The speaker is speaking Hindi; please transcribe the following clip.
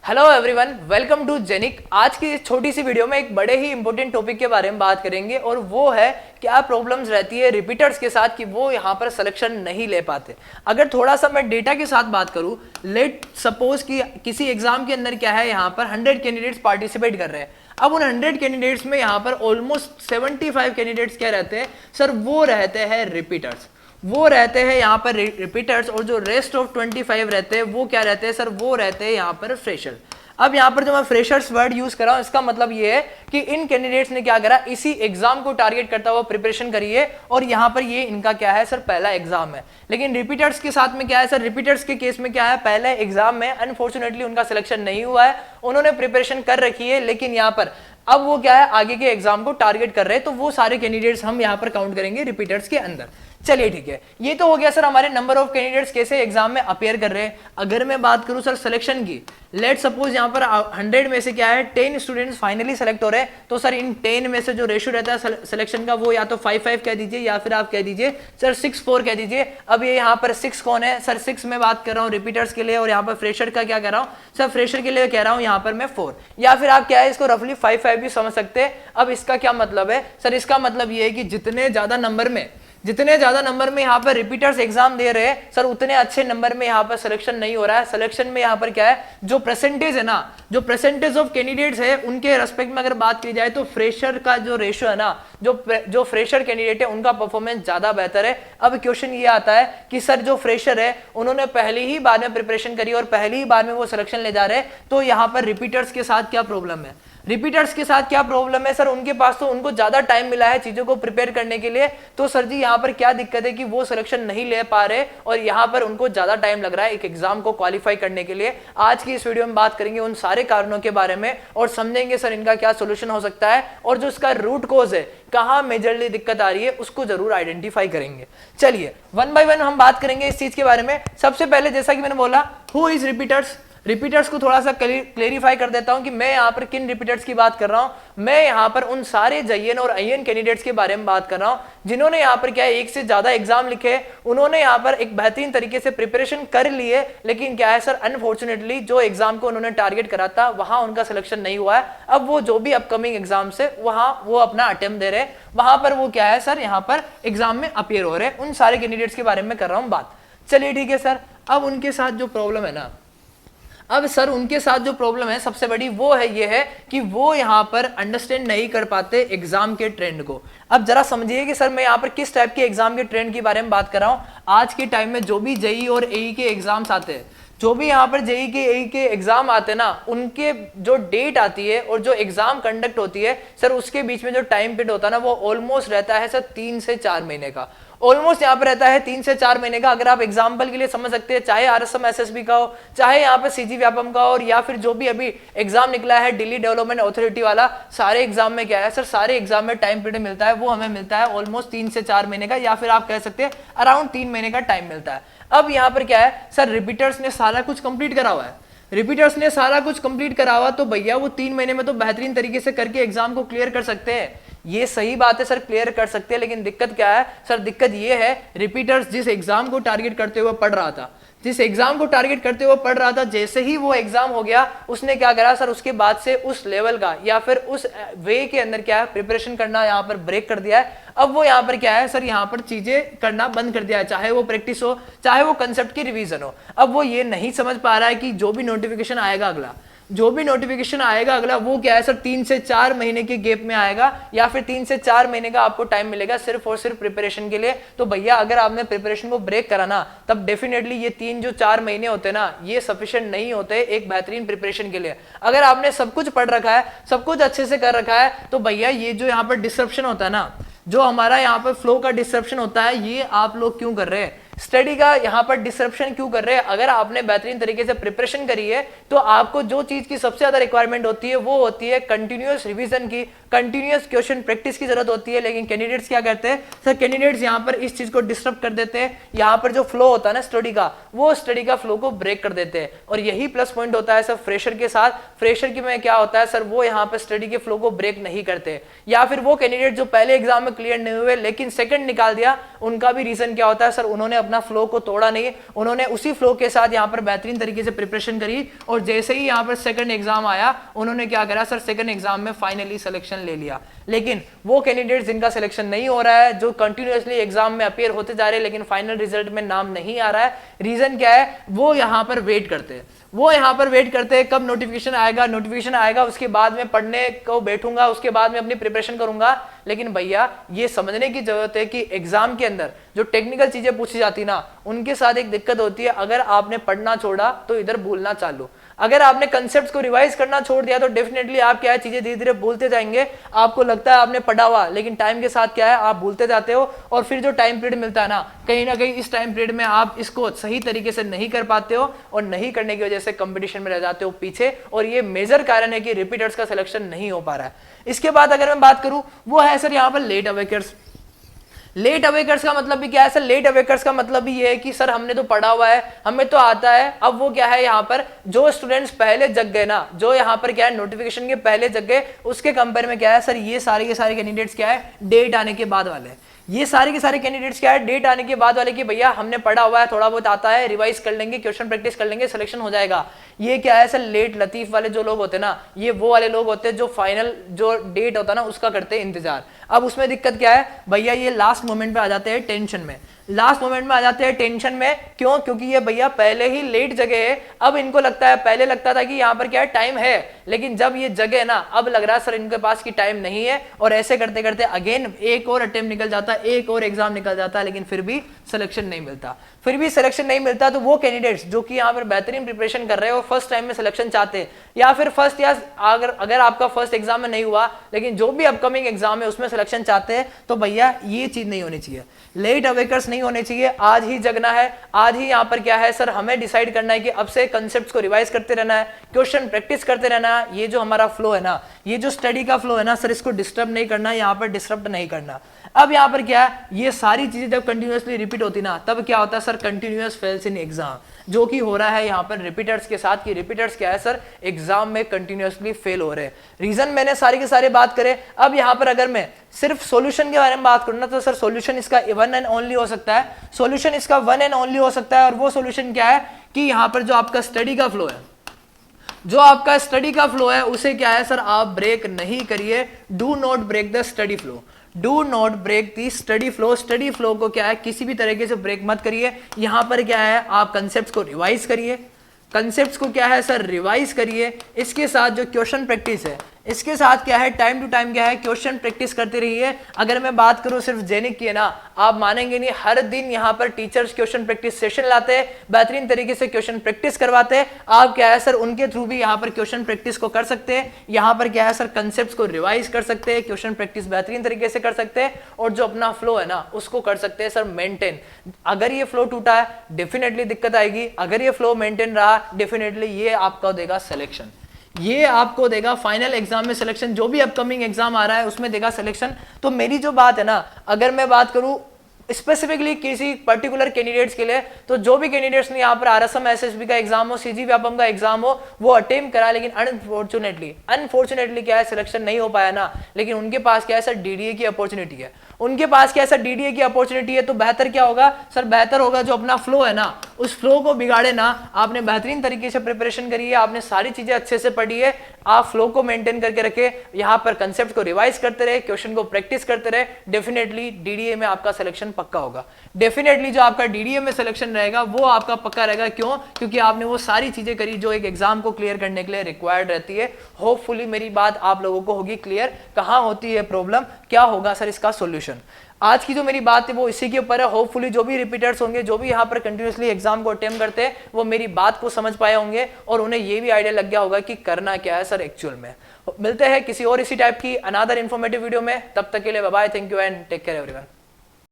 हेलो एवरीवन, वेलकम टू जेनिक। आज की इस छोटी सी वीडियो में एक बड़े ही इंपॉर्टेंट टॉपिक के बारे में बात करेंगे और वो है क्या प्रॉब्लम्स रहती है रिपीटर्स के साथ कि वो यहाँ पर सिलेक्शन नहीं ले पाते। अगर थोड़ा सा मैं डेटा के साथ बात करूँ, लेट सपोज कि किसी एग्जाम के अंदर क्या है, यहाँ पर 100 कैंडिडेट्स पार्टिसिपेट कर रहे हैं। अब उन 100 कैंडिडेट्स में यहाँ पर ऑलमोस्ट 75 कैंडिडेट्स क्या रहते हैं सर, वो रहते हैं रिपीटर्स। वो रहते हैं यहाँ पर रिपीटर्स और जो रेस्ट ऑफ 25 रहते हैं वो क्या रहते हैं सर, वो रहते हैं यहाँ पर फ्रेशर। अब यहाँ पर जो मैं फ्रेशर्स वर्ड यूज कर रहा हूँ, इसका मतलब ये है कि इन कैंडिडेट्स ने क्या करा, इसी एग्जाम को टारगेट करता हुआ प्रिपरेशन करी है और यहाँ पर ये इनका क्या है सर, पहला एग्जाम है। लेकिन रिपीटर्स के साथ में क्या है सर, रिपीटर्स के केस में क्या है, पहले एग्जाम में अनफॉर्चुनेटली उनका सिलेक्शन नहीं हुआ है, उन्होंने प्रिपरेशन कर रखी है, लेकिन यहाँ पर अब वो क्या है, आगे के एग्जाम को टारगेट कर रहे हैं, तो वो सारे कैंडिडेट्स हम यहाँ पर काउंट करेंगे रिपीटर्स के अंदर। चलिए ठीक है, ये तो हो गया सर हमारे नंबर ऑफ कैंडिडेट्स कैसे एग्जाम में अपीयर कर रहे हैं। अगर मैं बात करूं सर सिलेक्शन की, लेट सपोज यहाँ पर 100 में से क्या है 10 स्टूडेंट्स फाइनली सेलेक्ट हो रहे हैं, तो सर इन 10 में से जो रेशियो रहता है सिलेक्शन का वो या तो 5-5 कह दीजिए या फिर आप कह दीजिए सर 6-4 कह दीजिए। अब ये यहाँ पर 6 कौन है सर, 6 में बात कर रहा हूँ रिपीटर्स के लिए, और यहाँ पर फ्रेशर का क्या कह रहा हूँ सर, फ्रेशर के लिए कह रहा हूँ यहाँ पर मैं 4, या फिर आप क्या है इसको रफली 5-5 भी समझ सकते हैं। अब इसका क्या मतलब है सर, इसका मतलब ये है कि जितने ज्यादा नंबर में यहाँ पर रिपीटर्स एग्जाम दे रहे हैं सर, उतने अच्छे नंबर में यहाँ पर सिलेक्शन नहीं हो रहा है। सिलेक्शन में यहाँ पर क्या है, जो परसेंटेज है ना, जो परसेंटेज ऑफ कैंडिडेट्स है उनके रेस्पेक्ट में अगर बात की जाए तो फ्रेशर का जो रेशियो है ना, जो फ्रेशर कैंडिडेट है उनका परफॉर्मेंस ज्यादा बेहतर है। अब क्वेश्चन ये आता है कि सर जो फ्रेशर है उन्होंने पहली ही बार में प्रिपरेशन करी और पहली ही बार में वो सिलेक्शन ले जा रहे हैं, तो यहाँ पर रिपीटर्स के साथ क्या प्रॉब्लम है, रिपीटर्स के साथ क्या प्रॉब्लम है सर, उनके पास तो उनको ज्यादा टाइम मिला है चीजों को प्रिपेयर करने के लिए, तो सर जी यहाँ पर क्या दिक्कत है कि वो सिलेक्शन नहीं ले पा रहे और यहाँ पर उनको ज्यादा टाइम लग रहा है एक एग्जाम को क्वालिफाई करने के लिए। आज की इस वीडियो में बात करेंगे उन सारे कारणों के बारे में और समझेंगे सर इनका क्या सोल्यूशन हो सकता है और जो इसका रूट कॉज है, कहां मेजरली दिक्कत आ रही है, उसको जरूर आइडेंटिफाई करेंगे। चलिए वन बाय वन हम बात करेंगे इस चीज के बारे में। सबसे पहले जैसा कि मैंने बोला, हु इज रिपीटर्स को थोड़ा सा क्लेरिफाई कर देता हूं कि मैं यहां पर किन रिपीटर्स की बात कर रहा हूं। मैं यहां पर उन सारे जयन और अयन कैंडिडेट्स के बारे में बात कर रहा हूं जिन्होंने यहां पर क्या है, एक से ज्यादा एग्जाम लिखे, उन्होंने यहां पर एक बेहतरीन तरीके से प्रिपरेशन कर लिए, लेकिन क्या है सर अनफॉर्चुनेटली जो एग्जाम को उन्होंने टारगेट करा था वहां उनका सिलेक्शन नहीं हुआ है। अब वो जो भी अपकमिंग एग्जाम से वहां वो अपना अटेम्प्ट दे रहे हैं, वहां पर वो क्या है सर, यहां पर एग्जाम में अपीयर हो रहे हैं। उन सारे कैंडिडेट्स के बारे में कर रहा हूं बात। चलिए ठीक है सर, अब उनके साथ जो प्रॉब्लम है ना, अब सर उनके साथ जो प्रॉब्लम है सबसे बड़ी वो है, ये है कि वो यहाँ पर अंडरस्टैंड नहीं कर पाते एग्जाम के ट्रेंड को। अब जरा समझिए कि सर मैं यहाँ पर किस टाइप के एग्जाम के ट्रेंड के बारे में बात कर रहा हूँ। आज के टाइम में जो भी जेई और एई के एग्जाम्स आते हैं, जो भी यहाँ पर जेई के एई के एग्जाम आते हैं ना, उनके जो डेट आती है और जो एग्जाम कंडक्ट होती है सर, उसके बीच में जो टाइम पीरियड होता है ना, वो ऑलमोस्ट रहता है सर 3 से 4 महीने का। ऑलमोस्ट यहाँ पर रहता है 3 से 4 महीने का। अगर आप एग्जाम्पल के लिए समझ सकते हैं, चाहे आरएसएम एसएसबी का हो, चाहे यहाँ पे सीजी व्यापम का हो, या फिर जो भी अभी एग्जाम निकला है दिल्ली डेवलपमेंट अथॉरिटी वाला, सारे एग्जाम में क्या है सर, सारे एग्जाम में टाइम पीरियड मिलता है, वो हमें मिलता है ऑलमोस्ट 3 से 4 महीने का, या फिर आप कह सकते हैं अराउंड 3 महीने का टाइम मिलता है। अब यहाँ पर क्या है सर, रिपीटर्स ने सारा कुछ कंप्लीट करा हुआ है, रिपीटर्स ने सारा कुछ कंप्लीट करा हुआ, तो भैया वो 3 महीने में तो बेहतरीन तरीके से करके एग्जाम को क्लियर कर सकते हैं। ये सही बात है सर, क्लियर कर सकते हैं, लेकिन दिक्कत क्या है सर, दिक्कत ये है रिपीटर्स जिस एग्जाम को टारगेट करते हुए पढ़ रहा था, जैसे ही वो एग्जाम हो गया उसने क्या करा सर, उसके बाद से उस लेवल का या फिर उस वे के अंदर क्या है प्रिपरेशन करना यहाँ पर ब्रेक कर दिया है। अब वो यहाँ पर क्या है सर, यहाँ पर चीजें करना बंद कर दिया है, चाहे वो प्रैक्टिस हो, चाहे वो कंसेप्ट की रिवीजन हो। अब वो ये नहीं समझ पा रहा है कि जो भी नोटिफिकेशन आएगा अगला, वो क्या है सर 3 से 4 महीने के गैप में आएगा, या फिर 3 से 4 महीने का आपको टाइम मिलेगा सिर्फ और सिर्फ प्रिपरेशन के लिए। तो भैया अगर आपने प्रिपरेशन को ब्रेक करा ना, तब डेफिनेटली ये 3 जो 4 महीने होते हैं ना, ये सफिशिएंट नहीं होते एक बेहतरीन प्रिपरेशन के लिए। अगर आपने सब कुछ पढ़ रखा है, सब कुछ अच्छे से कर रखा है, तो भैया ये जो यहाँ पर डिसरप्शन होता है ना, जो हमारा यहाँ पर फ्लो का डिसरप्शन होता है, ये आप लोग क्यों कर रहे हैं, स्टडी का यहाँ पर डिसरप्शन क्यों कर रहे हैं। अगर आपने बेहतरीन तरीके से प्रिपरेशन करी है, तो आपको जो चीज की सबसे ज्यादा रिक्वायरमेंट होती है वो होती है कंटिन्यूअस रिवीजन की, कंटिन्यूअस क्वेश्चन प्रैक्टिस की जरूरत होती है, लेकिन कैंडिडेट्स क्या करते हैं सर, कैंडिडेट्स यहाँ पर इस चीज को डिस्टर्ब कर देते हैं, यहाँ पर जो फ्लो होता है ना स्टडी का, वो स्टडी का फ्लो को ब्रेक कर देते हैं। और यही प्लस पॉइंट होता है सर फ्रेशर के साथ। फ्रेशर की में क्या होता है सर, वो यहाँ पर स्टडी के फ्लो को ब्रेक नहीं करते, या फिर वो कैंडिडेट जो पहले एग्जाम में क्लियर नहीं हुए लेकिन सेकंड निकाल दिया, उनका भी रीजन क्या होता है सर, उन्होंने अपना फ्लो को तोड़ा नहीं, उन्होंने उसी फ्लो के साथ यहाँ पर बेहतरीन तरीके से प्रिपरेशन करी, और जैसे ही यहाँ पर सेकंड एग्जाम आया उन्होंने क्या करा सर, सेकंड एग्जाम में फाइनली सिलेक्शन ले लिया। लेकिन वो कैंडिडेट जिनका सिलेक्शन नहीं हो रहा है, जो कंटिन्यूअसली एग्जाम में अपीयर होते जा रहे हैं लेकिन फाइनल रिजल्ट में नाम नहीं आ रहा है, रीजन क्या है, वो यहाँ पर वेट करते हैं, वो यहाँ पर वेट करते हैं कब नोटिफिकेशन आएगा, नोटिफिकेशन आएगा उसके बाद में पढ़ने को बैठूंगा, उसके बाद में अपनी प्रिपरेशन करूंगा। लेकिन भैया ये समझने की जरूरत है कि एग्जाम के अंदर जो टेक्निकल चीजें पूछी जाती ना, उनके साथ एक दिक्कत होती है, अगर आपने पढ़ना छोड़ा तो इधर भूलना चालू, अगर आपने कंसेप्ट्स को रिवाइज करना छोड़ दिया तो डेफिनेटली आप क्या है, चीजें धीरे धीरे भूलते जाएंगे। आपको लगता है आपने पढ़ा हुआ, लेकिन टाइम के साथ क्या है, आप भूलते जाते हो, और फिर जो टाइम पीरियड मिलता है ना कहीं इस टाइम पीरियड में आप इसको सही तरीके से नहीं कर पाते हो, और नहीं करने की वजह से कंपटीशन में रह जाते हो पीछे, और ये मेजर कारण है कि रिपीटर्स का सिलेक्शन नहीं हो पा रहा है। इसके बाद अगर मैं बात करूं, वो है सर यहाँ पर लेट अवेकर्स। लेट अवेकर्स का मतलब भी क्या है सर, लेट अवेकर्स का मतलब भी ये है कि सर हमने तो पढ़ा हुआ है, हमें तो आता है, अब वो क्या है यहाँ पर जो स्टूडेंट्स पहले जग गए ना, जो यहाँ पर क्या है नोटिफिकेशन के पहले जग गए, उसके कंपेयर में क्या है सर, ये सारे के सारे कैंडिडेट्स क्या है डेट आने के बाद वाले, ये सारे के सारे कैंडिडेट्स क्या है डेट आने के बाद वाले, कि भैया हमने पढ़ा हुआ है, थोड़ा बहुत आता है, रिवाइज कर लेंगे, क्वेश्चन प्रैक्टिस कर लेंगे, सिलेक्शन हो जाएगा। ये क्या है सर, लेट लतीफ वाले जो लोग होते हैं ना, ये वो वाले लोग होते हैं जो फाइनल जो डेट होता है ना उसका करते हैं इंतजार। अब उसमें दिक्कत क्या है भैया, ये लास्ट मोमेंट पे आ जाते हैं टेंशन में, लास्ट मोमेंट में आ जाते हैं टेंशन में। क्यों? क्योंकि ये भैया पहले ही लेट जगह है, अब इनको लगता है, पहले लगता था कि यहाँ पर क्या है टाइम है, लेकिन जब ये जगह ना अब लग रहा है सर इनके पास की टाइम नहीं है, और ऐसे करते करते अगेन एक और अटेम्प्ट निकल जाता है, एक और एग्जाम निकल जाता है, लेकिन फिर भी सिलेक्शन नहीं मिलता, फिर भी सिलेक्शन नहीं मिलता। तो वो कैंडिडेट्स जो कि यहाँ पर बेहतरीन प्रिपरेशन कर रहे हो, फर्स्ट टाइम में सिलेक्शन चाहते हैं, या फिर फर्स्ट या अगर आपका फर्स्ट एग्जाम में नहीं हुआ लेकिन जो भी अपकमिंग एग्जाम है उसमें सिलेक्शन चाहते हैं, तो भैया ये चीज नहीं होनी चाहिए, लेट अवेकर्स नहीं होने चाहिए। आज ही जगना है, आज ही यहाँ पर क्या है सर, हमें डिसाइड करना है कि अब से कंसेप्ट्स को रिवाइज करते रहना है, क्वेश्चन प्रैक्टिस करते रहना है। ये जो हमारा फ्लो है ना, ये जो स्टडी का फ्लो है ना सर, इसको डिस्टर्ब नहीं करना, यहाँ पर डिस्टर्ब नहीं करना। अब यहाँ पर क्या है, ये सारी चीजें जब कंटिन्यूअसली रिपीट होती ना, तब क्या होता है sir, continuous fails in exam, जो कि हो रहा है यहाँ पर रिपीटर्स के साथ। कि रिपीटर्स क्या है सर, एग्जाम में कंटिन्यूअसली फेल हो रहे हैं। रीजन मैंने सारे के सारे बात करे। अब यहाँ पर अगर मैं सिर्फ सॉल्यूशन के बारे में बात करूँ ना, तो सर सॉल्यूशन इसका वन एंड ओनली हो सकता है, सॉल्यूशन इसका वन एंड ओनली हो सकता है। और वो सॉल्यूशन क्या है कि यहाँ पर जो आपका स्टडी का फ्लो है, जो आपका स्टडी का फ्लो है, उसे क्या है सर, आप ब्रेक नहीं करिए। Do not break the study flow, do not break the study flow. Study flow को क्या है, किसी भी तरीके से ब्रेक मत करिए। यहां पर क्या है, आप कंसेप्ट्स को रिवाइज करिए, कंसेप्ट्स को क्या है सर, रिवाइज करिए। इसके साथ जो क्वेश्चन प्रैक्टिस है, इसके साथ क्या है, टाइम टू टाइम क्या है, क्वेश्चन प्रैक्टिस करते रहिए। अगर मैं बात करूं सिर्फ जेनिक की है ना, आप मानेंगे नहीं, हर दिन यहाँ पर टीचर्स क्वेश्चन प्रैक्टिस सेशन लाते हैं, बेहतरीन तरीके से क्वेश्चन प्रैक्टिस करवाते हैं। आप क्या है सर, उनके थ्रू भी यहाँ पर क्वेश्चन प्रैक्टिस को कर सकते हैं। यहाँ पर क्या है सर, कंसेप्ट को रिवाइज कर सकते हैं, क्वेश्चन प्रैक्टिस बेहतरीन तरीके से कर सकते हैं, और जो अपना फ्लो है ना उसको कर सकते हैं सर मेंटेन। अगर ये फ्लो टूटा है, डेफिनेटली दिक्कत आएगी। अगर ये फ्लो मेंटेन रहा, डेफिनेटली ये आपको देगा सिलेक्शन, ये आपको देगा फाइनल एग्जाम में सिलेक्शन। जो भी अपकमिंग एग्जाम आ रहा है उसमें देगा सिलेक्शन। तो मेरी जो बात है ना, अगर मैं बात करूं स्पेसिफिकली किसी पर्टिकुलर कैंडिडेट्स के लिए, तो जो भी कैंडिडेट्स ने यहाँ पर आरएसएम एसएसबी का एग्जाम हो, सीजी व्यापम का एग्जाम हो, वो अटेम्प्ट करा, लेकिन अनफॉर्चुनेटली क्या है, सिलेक्शन नहीं हो पाया ना, लेकिन उनके पास क्या है सर, डीडीए की अपॉर्चुनिटी है, उनके पास क्या है सर, डीडीए की अपॉर्चुनिटी है। तो बेहतर क्या होगा सर, बेहतर होगा जो अपना फ्लो है ना, उस फ्लो को बिगाड़े ना। आपने बेहतरीन तरीके से प्रिपरेशन करी है, आपने सारी चीजें अच्छे से पढ़ी है, आप फ्लो को मेंटेन करके रखे, यहाँ पर कंसेप्ट को रिवाइज करते रहे, क्वेश्चन को प्रैक्टिस करते रहे, डेफिनेटली डीडीए में आपका सिलेक्शन पक्का होगा। डेफिनेटली जो आपका डीडीए में सिलेक्शन रहेगा वो आपका पक्का रहेगा। क्यों? क्योंकि आपने वो सारी चीजें करी जो एक एग्जाम को क्लियर करने के लिए रिक्वायर्ड रहती है। होपफुली मेरी बात आप लोगों को होगी क्लियर, कहां होती है प्रॉब्लम, क्या होगा सर इसका सॉल्यूशन। आज की जो मेरी बात है वो इसी के ऊपर है। होपफुली जो भी रिपीटर्स होंगे, जो भी यहाँ पर कंटिन्यूअसली एग्जाम को अटेम्प्ट करते हैं, वो मेरी बात को समझ पाए होंगे और उन्हें ये भी आइडिया लग गया होगा कि करना क्या है सर एक्चुअल में। मिलते हैं किसी और इसी टाइप की अनदर इन्फॉर्मेटिव वीडियो में, तब तक के लिए bye bye, thank you and take care everyone.